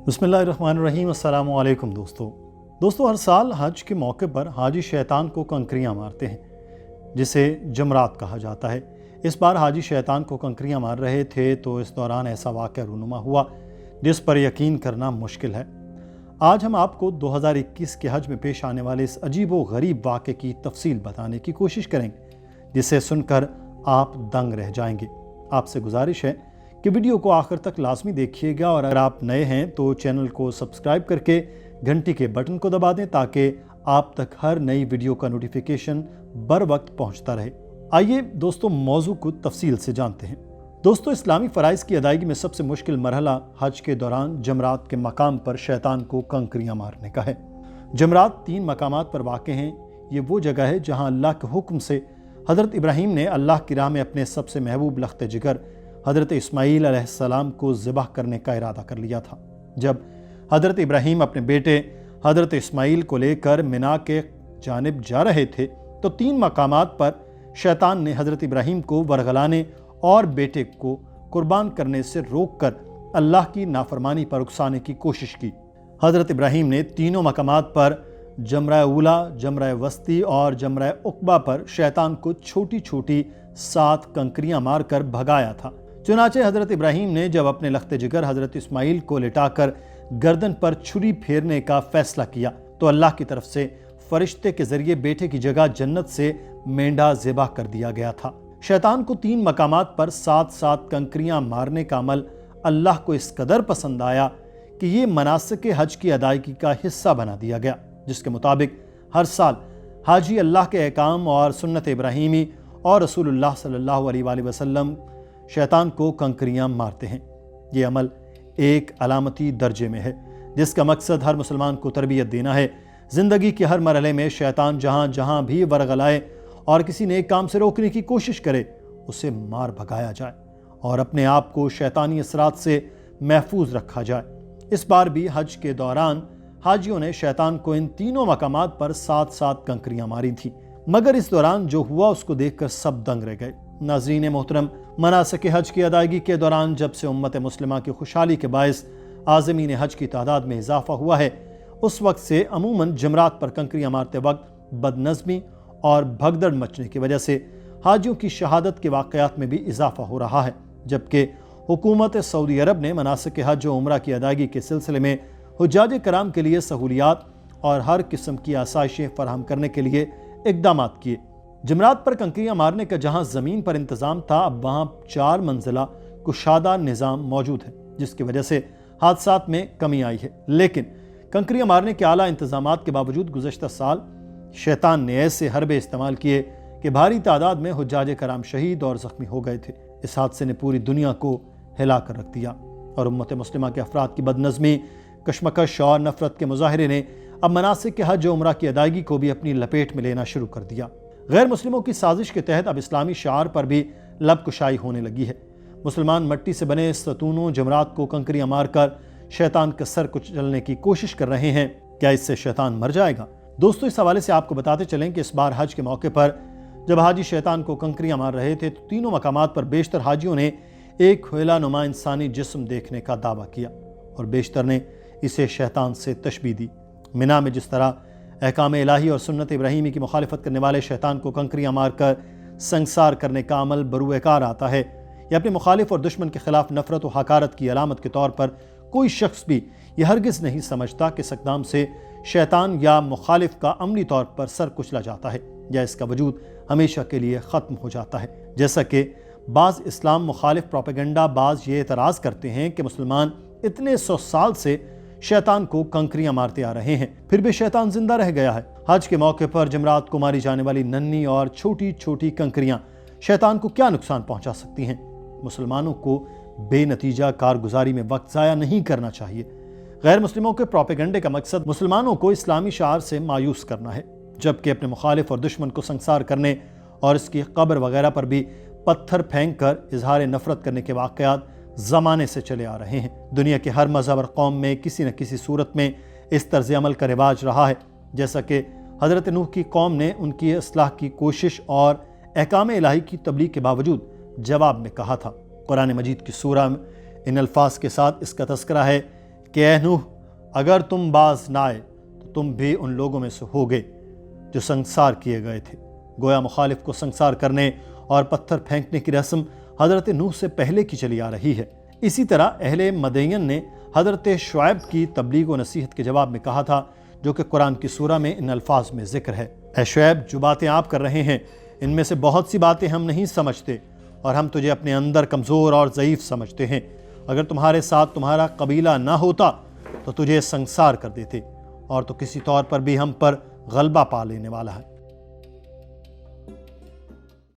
बिस्मिल्लाहिर्रहमानिर्रहीम। अस्सलाम वालेकुम दोस्तों हर साल हज के मौके पर हाजी शैतान को कंकरियां मारते हैं, जिसे जमरात कहा जाता है। इस बार हाजी शैतान को कंकरियां मार रहे थे तो इस दौरान ऐसा वाक़या रूनुमा हुआ जिस पर यकीन करना मुश्किल है। आज हम आपको 2021 के हज में पेश आने वाले इस अजीब व गरीब वाक़े की तफसील बताने की कोशिश करेंगे, जिसे सुनकर आप दंग रह जाएंगे। आपसे गुजारिश है कि वीडियो को आखिर तक लाजमी देखिएगा, और अगर आप नए हैं तो चैनल को सब्सक्राइब करके घंटी के बटन को दबा दें ताकि आप तक हर नई वीडियो का नोटिफिकेशन बर वक्त पहुंचता रहे। आइए दोस्तों मौजू को तफसील से जानते हैं। दोस्तों, इस्लामी फ़राइज़ की अदायगी में सबसे मुश्किल मरहला हज के दौरान जमरात के मकाम पर शैतान को कंकरियां मारने का है। जमरात 3 मकामात पर वाक़े हैं। ये वो जगह है जहाँ अल्लाह के हुक्म से हज़रत इब्राहीम ने अल्लाह की राह में अपने सबसे महबूब लख्त जिगर हज़रत इस्माईल अलैहिस्सलाम को ज़िबह करने का इरादा कर लिया था। जब हज़रत इब्राहीम अपने बेटे हज़रत इस्माईल को लेकर मिना के जानिब जा रहे थे तो 3 मकामात पर शैतान ने हज़रत इब्राहीम को वरगलाने और बेटे को कुर्बान करने से रोककर अल्लाह की नाफरमानी पर उकसाने की कोशिश की। हज़रत इब्राहीम ने तीनों मकामात पर जमरा उला, जमरा वस्ती और जमरा उक़बा पर शैतान को छोटी छोटी 7 कंकरियां मारकर भगाया था। चुनाचे हज़रत इब्राहीम ने जब अपने लख्त जिगर हज़रत इस्माईल को लिटाकर गर्दन पर छुरी फेरने का फैसला किया तो अल्लाह की तरफ से फरिश्ते के जरिए बेटे की जगह जन्नत से मेंढा ज़िबह कर दिया गया था। शैतान को 3 मकामात पर 7 कंकरियां मारने का अमल अल्लाह को इस कदर पसंद आया कि ये मनासिक हज की अदायगी का हिस्सा बना दिया गया, जिसके मुताबिक हर साल हाजी अल्लाह के अहकाम और सुन्नत इब्राहीमी और रसूलुल्लाह सल्लल्लाहु अलैहि वसल्लम शैतान को कंकरियां मारते हैं। ये अमल एक अलामती दर्जे में है, जिसका मकसद हर मुसलमान को तरबियत देना है। ज़िंदगी के हर मरहले में शैतान जहाँ जहाँ भी वरगलाए और किसी नेक काम से रोकने की कोशिश करे, उसे मार भगाया जाए और अपने आप को शैतानी असरात से महफूज रखा जाए। इस बार भी हज के दौरान हाजियों ने शैतान को इन तीनों मकामात पर 7 कंकरियां मारी थी, मगर इस दौरान जो हुआ उसको देखकर सब दंग रह गए। नाज़रीन मोहतरम, मनासिक हज की अदायगी के दौरान जब से उम्मत मुस्लिमा की खुशहाली के बायस आज़मीन हज की तादाद में इजाफा हुआ है, उस वक्त से अमूमन जमरात पर कंकरियां मारते वक्त बदनज़मी और भगदड़ मचने की वजह से हाजियों की शहादत के वाक़यात में भी इजाफा हो रहा है। जबकि हुकूमत सऊदी अरब ने मनासिक हज व उम्रा की अदायगी के सिलसिले में हुज्जाज कराम के लिए सहूलियात और हर किस्म की आसाइशें फराहम करने के लिए इक़दाम किए। जमरात पर कंकरियां मारने का जहां ज़मीन पर इंतज़ाम था, अब वहां 4 मंजिला कुशादा निज़ाम मौजूद है, जिसकी वजह से हादसात में कमी आई है। लेकिन कंकरियां मारने के आला इंतज़ामात के बावजूद गुज़श्ता साल शैतान ने ऐसे हरबे इस्तेमाल किए कि भारी तादाद में हुज्जाज कराम शहीद और ज़ख्मी हो गए थे। इस हादसे ने पूरी दुनिया को हिला कर रख दिया और उम्मत मुस्लिमा के अफराद की बदनज़मी, कशमकश और नफ़रत के मुजाहरे ने अब मनासिक के हज उम्रा की अदायगी को भी अपनी लपेट में लेना शुरू कर दिया। गैर मुस्लिमों की साजिश के तहत अब इस्लामी शार पर भी लब कुशाई होने लगी है। मुसलमान मट्टी से बने सतूनों जमरात को कंकरियां मारकर शैतान का सर कुचलने की कोशिश कर रहे हैं। क्या इससे शैतान मर जाएगा? दोस्तों, इस हवाले से आपको बताते चलें कि इस बार हज के मौके पर जब हाजी शैतान को कंकरियां मार रहे थे तो तीनों मकामात पर बेशतर हाजियों ने एक हुएला नुमा इंसानी जिस्म देखने का दावा किया और बेशतर ने इसे शैतान से तशबीह दी। मिना में जिस तरह अहकाम इलाही और सुन्नत इब्राहीमी की मुखालिफत करने वाले शैतान को कंकरियां मारकर संसार करने का अमल बरूएकार आता है, यह अपने मुखालिफ और दुश्मन के खिलाफ नफरत व हकारत की अलामत के तौर पर कोई शख्स भी यह हरगिज़ नहीं समझता कि इस इक़दाम से शैतान या मुखालिफ का अमली तौर पर सर कुचला जाता है या इसका वजूद हमेशा के लिए ख़त्म हो जाता है। जैसा कि बाज़ इस्लाम मुखालिफ प्रोपेगेंडा बाज़ ये एतराज़ करते हैं कि मुसलमान इतने 100 साल से शैतान को कंकरियां मारते आ रहे हैं, फिर भी शैतान जिंदा रह गया है। हज के मौके पर जमरात को मारी जाने वाली नन्ही और छोटी छोटी कंकरियां शैतान को क्या नुकसान पहुंचा सकती हैं? मुसलमानों को बेनतीजा कारगुजारी में वक्त ज़ाया नहीं करना चाहिए। गैर मुस्लिमों के प्रोपेगेंडे का मकसद मुसलमानों को इस्लामी शार से मायूस करना है, जबकि अपने मुखालिफ और दुश्मन को संसार करने और इसकी कब्र वगैरह पर भी पत्थर फेंक कर इजहार नफरत करने के वाक़यात ज़माने से चले आ रहे हैं। दुनिया के हर मज़हब और कौम में किसी न किसी सूरत में इस तर्ज़ अमल का रिवाज रहा है। जैसा कि हज़रत नूह की कौम ने उनकी इस्लाह की कोशिश और अहकाम इलाही की तबलीग के बावजूद जवाब में कहा था। कुरान मजीद की सूरह इन अल्फाज के साथ इसका तज़किरा है کہ اے نوح اگر تم باز نہ آئے تو تم بھی ان لوگوں میں سے ہوگے جو سنسار کیے گئے تھے۔ گویا مخالف کو سنسار کرنے اور پتھر پھینکنے کی رسم حضرت نوح سے پہلے کی چلی آ رہی ہے۔ اسی طرح اہل مدین نے حضرت شعیب کی تبلیغ و نصیحت کے جواب میں کہا تھا، جو کہ قرآن کی سورہ میں ان الفاظ میں ذکر ہے: اے شعیب، جو باتیں آپ کر رہے ہیں ان میں سے بہت سی باتیں ہم نہیں سمجھتے، اور ہم تجھے اپنے اندر کمزور اور ضعیف سمجھتے ہیں۔ اگر تمہارے ساتھ تمہارا قبیلہ نہ ہوتا تو تجھے سنسار کر دیتے، اور تو کسی طور پر بھی ہم پر غلبہ پا لینے والا ہے۔